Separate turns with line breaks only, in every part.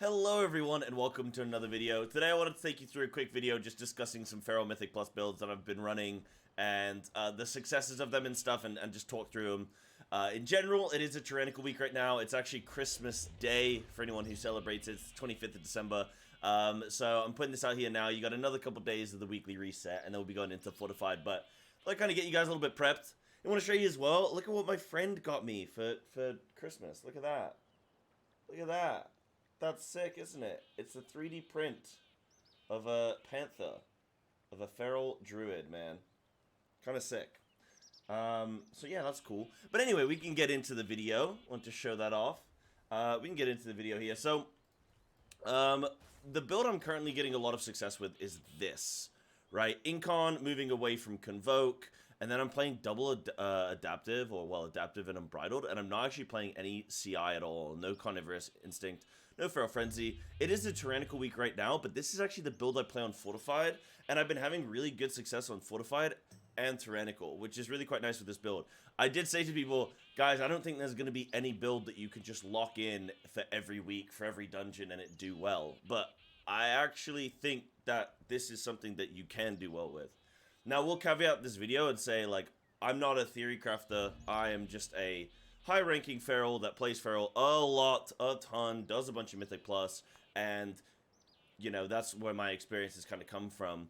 Hello everyone and welcome to another video. Today I wanted to take you through a quick video just discussing some Feral Mythic Plus builds that I've been running and the successes of them and stuff and just talk through them. In general, it is a tyrannical week right now. It's actually Christmas Day for anyone who celebrates it. It's 25th of December. So I'm putting this out here now. You got another couple days of the weekly reset and then we'll be going into Fortified. But I'll kind of get you guys a little bit prepped. I want to show you as well. Look at what my friend got me for Christmas. Look at that. Look at that. That's sick, isn't it? It's a 3D print of a panther, of a feral druid, man. Kind of sick. So yeah, that's cool. But anyway, we can get into the video. Want to show that off. We can get into the video here. So, the build I'm currently getting a lot of success with is this, right? Incarn moving away from Convoke, and then I'm playing double adaptive, or well, adaptive and unbridled, and I'm not actually playing any CI at all. No Carnivorous Instinct, no Feral Frenzy. It is a tyrannical week right now, but this is actually the build I play on Fortified, and I've been having really good success on Fortified and Tyrannical, which is really quite nice with this build. I did say to people, guys, I don't think there's going to be any build that you can just lock in for every week, for every dungeon, and it do well. But I actually think that this is something that you can do well with. Now, we'll caveat this video and say, like, I'm not a theory crafter. I am just a high-ranking feral that plays feral a lot, a ton, does a bunch of Mythic Plus, and, you know, that's where my experiences kind of come from.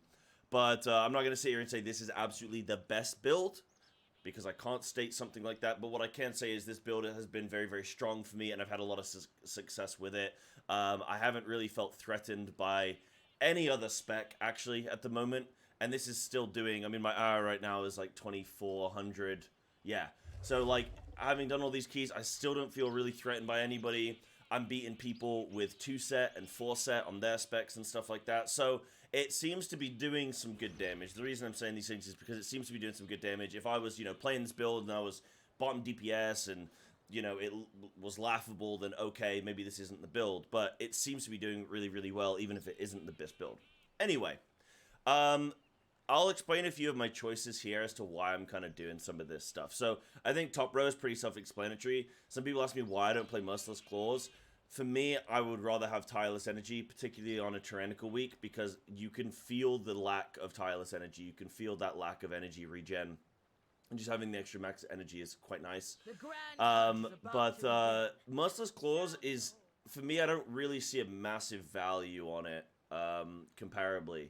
But I'm not going to sit here and say this is absolutely the best build, because I can't state something like that. But what I can say is this build has been very, very strong for me, and I've had a lot of success with it. I haven't really felt threatened by any other spec, actually, at the moment. And this is still doing, I mean, my IR right now is like 2400. Yeah. So, like, having done all these keys, I still don't feel really threatened by anybody. I'm beating people with 2-set and 4-set on their specs and stuff like that. So, it seems to be doing some good damage. The reason I'm saying these things is because it seems to be doing some good damage. If I was, you know, playing this build and I was bottom DPS and, you know, it was laughable, then okay, maybe this isn't the build. But it seems to be doing really, really well, even if it isn't the best build. Anyway, I'll explain a few of my choices here as to why I'm kind of doing some of this stuff. So, I think top row is pretty self-explanatory. Some people ask me why I don't play Merciless Claws. For me, I would rather have Tireless Energy, particularly on a Tyrannical week, because you can feel the lack of Tireless Energy. You can feel that lack of energy regen. And just having the extra max energy is quite nice. Merciless Claws is, for me, I don't really see a massive value on it, comparably.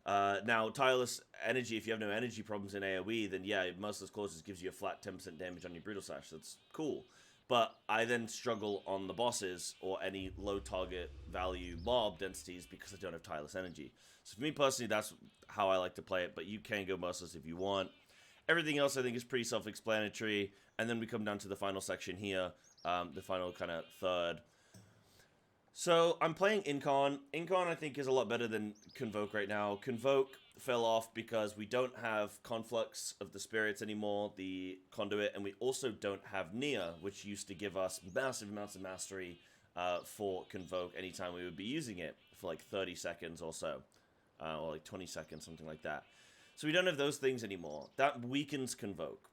Now, Tireless Energy, if you have no energy problems in AoE, then yeah, Merciless Claws just gives you a flat 10% damage on your Brutal Slash. That's cool. But I then struggle on the bosses or any low target value mob densities because I don't have Tireless Energy. So for me personally, that's how I like to play it, but you can go Merciless if you want. Everything else I think is pretty self-explanatory, and then we come down to the final section here, the final kind of third. So, I'm playing Incarn. Incarn, I think, is a lot better than Convoke right now. Convoke fell off because we don't have Conflux of the Spirits anymore, the Conduit, and we also don't have Nia, which used to give us massive amounts of mastery for Convoke anytime we would be using it for like 30 seconds or so, or like 20 seconds, something like that. So we don't have those things anymore. That weakens Convoke.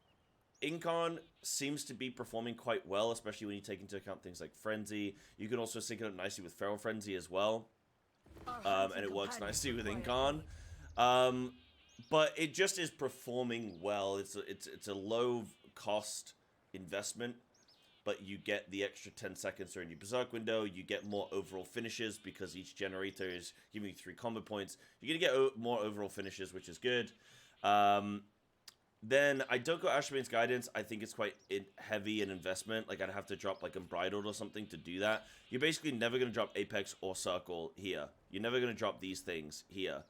Incarn seems to be performing quite well, especially when you take into account things like Frenzy. You can also sync it up nicely with Feral Frenzy as well. And it works nicely with Incarn. But it just is performing well. It's a low-cost investment, but you get the extra 10 seconds during your Berserk window. You get more overall finishes because each generator is giving you 3 combo points. You're going to get more overall finishes, which is good. Then I don't go Ashbane's Guidance. I think it's quite heavy in investment. Like, I'd have to drop, like, Unbridled or something to do that. You're basically never going to drop Apex or Circle here. You're never going to drop these things here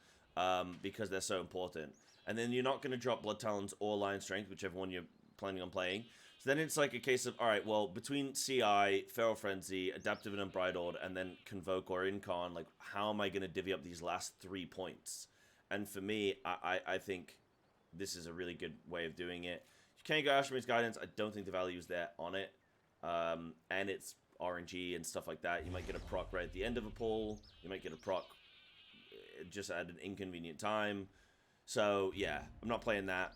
because they're so important. And then you're not going to drop Blood Talons or Lion Strength, whichever one you're planning on playing. So then it's like a case of, alright, well, between CI, Feral Frenzy, Adaptive and Unbridled, and then Convoke or Incarn, like, how am I going to divvy up these last 3 points? And for me, I think this is a really good way of doing it. You can't go Ashmane's Guidance. I don't think the value is there on it. And it's RNG and stuff like that. You might get a proc right at the end of a pull. You might get a proc just at an inconvenient time. So, yeah, I'm not playing that.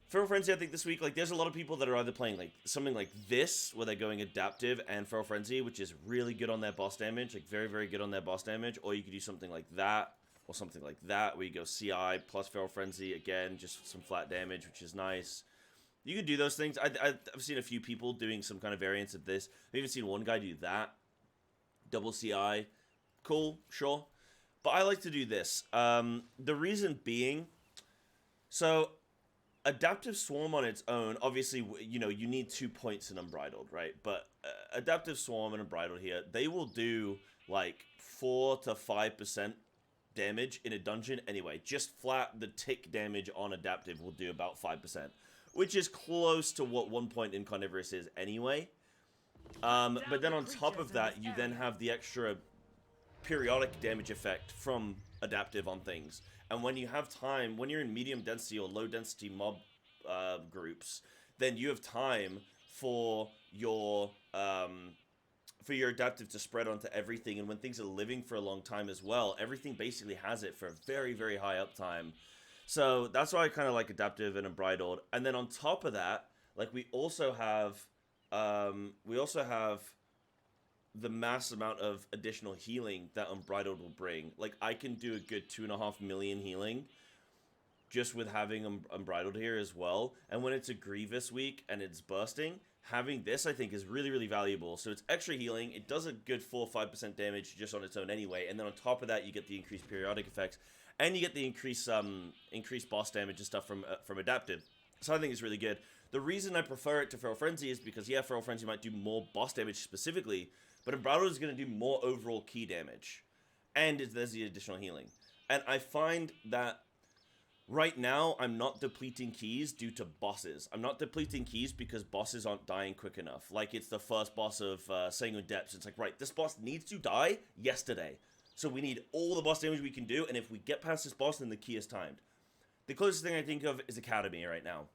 Feral Frenzy, I think this week, like, there's a lot of people that are either playing, like, something like this, where they're going Adaptive and Feral Frenzy, which is really good on their boss damage, like, very, very good on their boss damage, or you could do something like that, or something like that, where you go CI plus Feral Frenzy, again, just some flat damage, which is nice. You could do those things. I've seen a few people doing some kind of variants of this. I've even seen one guy do that. Double CI. Cool, sure. But I like to do this. The reason being, so Adaptive Swarm on its own, obviously, you know, you need 2 points in Unbridled, right? But Adaptive Swarm and Unbridled here, they will do like 4 to 5% damage in a dungeon anyway. Just flat, the tick damage on Adaptive will do about 5%, which is close to what 1 point in Carnivorous is anyway. But then on top of that, you then have the extra periodic damage effect from Adaptive on things. And when you have time, when you're in medium density or low density mob groups, then you have time for your Adaptive to spread onto everything. And when things are living for a long time as well, everything basically has it for a very, very high uptime. So that's why I kind of like Adaptive and Unbridled. And then on top of that, like we also have the mass amount of additional healing that Unbridled will bring. Like, I can do a good 2.5 million healing just with having Unbridled here as well. And when it's a Grievous week and it's bursting, having this, I think, is really, really valuable. So it's extra healing. It does a good 4-5% damage just on its own anyway. And then on top of that, you get the increased periodic effects. And you get the increased boss damage and stuff from Adaptive. So I think it's really good. The reason I prefer it to Feral Frenzy is because, yeah, Feral Frenzy might do more boss damage specifically, but Unbridled is going to do more overall key damage. And there's the additional healing. And I find that right now, I'm not depleting keys due to bosses. I'm not depleting keys because bosses aren't dying quick enough. Like, it's the first boss of Sanguine Depths. It's like, right, this boss needs to die yesterday. So we need all the boss damage we can do, and if we get past this boss, then the key is timed. The closest thing I think of is Academy right now.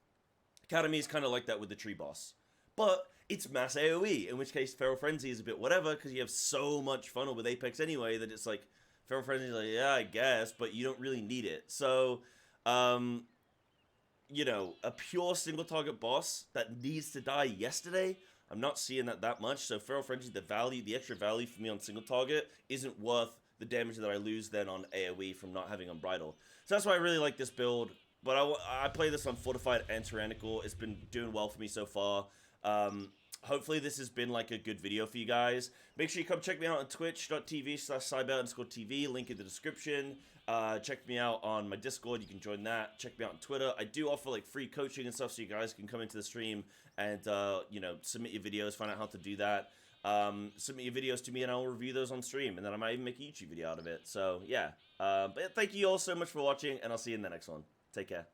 Academy is kind of like that with the tree boss. But it's mass AoE, in which case Feral Frenzy is a bit whatever, because you have so much funnel with Apex anyway, that it's like, Feral Frenzy is like, yeah, I guess, but you don't really need it. So, you know, a pure single target boss that needs to die yesterday, I'm not seeing that much. So Feral Frenzy, the extra value for me on single target isn't worth the damage that I lose then on AoE from not having Unbridled. So that's why I really like this build. But I play this on Fortified and Tyrannical. It's been doing well for me so far. Hopefully this has been like a good video for you guys. Make sure you come check me out on twitch.tv/Psybearslat_TV. Link in the description. Check me out on my Discord. You can join that. Check me out on Twitter. I do offer like free coaching and stuff, so you guys can come into the stream and you know, submit your videos, find out how to do that. Submit your videos to me and I'll review those on stream, and then I might even make a YouTube video out of it. So yeah. But thank you all so much for watching, and I'll see you in the next one. Take care.